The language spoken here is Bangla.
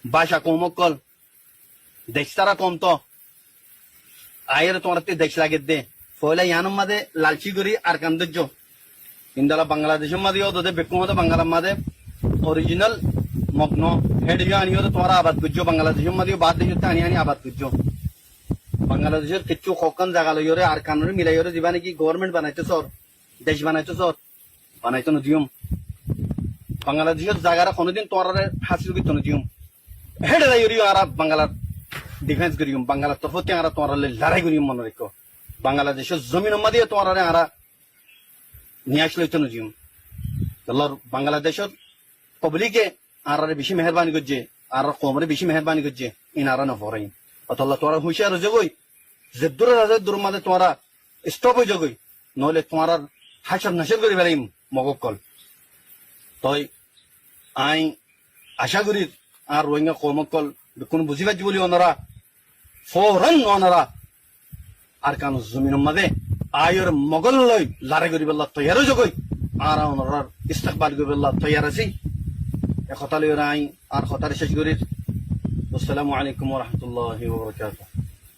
ভাষা কমকল দেশ তারা কম তো আয়ের তোমার দেশ লাগে দে ফলে ইয়ানোর মাঝে লালচি করি আর কান্দর্য ইন্দালা বাংলাদেশের মাঝে ওদের বেকুমত বাংলার মাঝে অরিজিনাল মগ্ন হেড আনিও তোমার আবাদ করছো বাংলাদেশের মাঝে বাদ দেশ আনি আনি আবাদ করছো বাংলাদেশের কিছু কখন জায়গা লইরে আর কানুন মিলাইরে দিবা নাকি গভর্নমেন্ট বানাইতে সর দেশ বানাইতে সর বানাইতে নদিয়ম বাংলাদেশের জায়গাটা কোনোদিন তোমার হাসিল করতে নদিয়ম হেড রাইরিও আর বাংলার ডিফেন্স করিম বাংলার তরফতে আর তোমার লড়াই করিম মনে রেখো বাংলাদেশের জমিন মাদিয়ে তোমার আর নিয়ে আসলে তো নজিম বাংলাদেশের পাবলিকে আর বেশি মেহরবানি করছে আর কমরে বেশি মেহরবানি করছে ইনারা নফরাই অতল্লা তোরা হুঁশিয়ার হয়ে যাবই যে দূর মাঝে তোমরা স্টপ হয়ে যাবই নহলে তোমার হাসর নাসর করে ফেলাইম মগকল তই আই আশা করি আর রোহিঙ্গা কমকল কোন বুঝি পাচ্ছি বলি ওনারা ফৌরন ওনারা আর কান জমিনের মাঝে আয়ের মগল লই লড়াই করি বেলা তৈয়ার যোগই আর ওনার ইস্তেকবাল করি বেলা তৈয়ার আছি কথা লই আই আর কথা শেষ করি আসসালামু আলাইকুম ওয়া রাহমাতুল্লাহি ওয়া বারাকাতুহু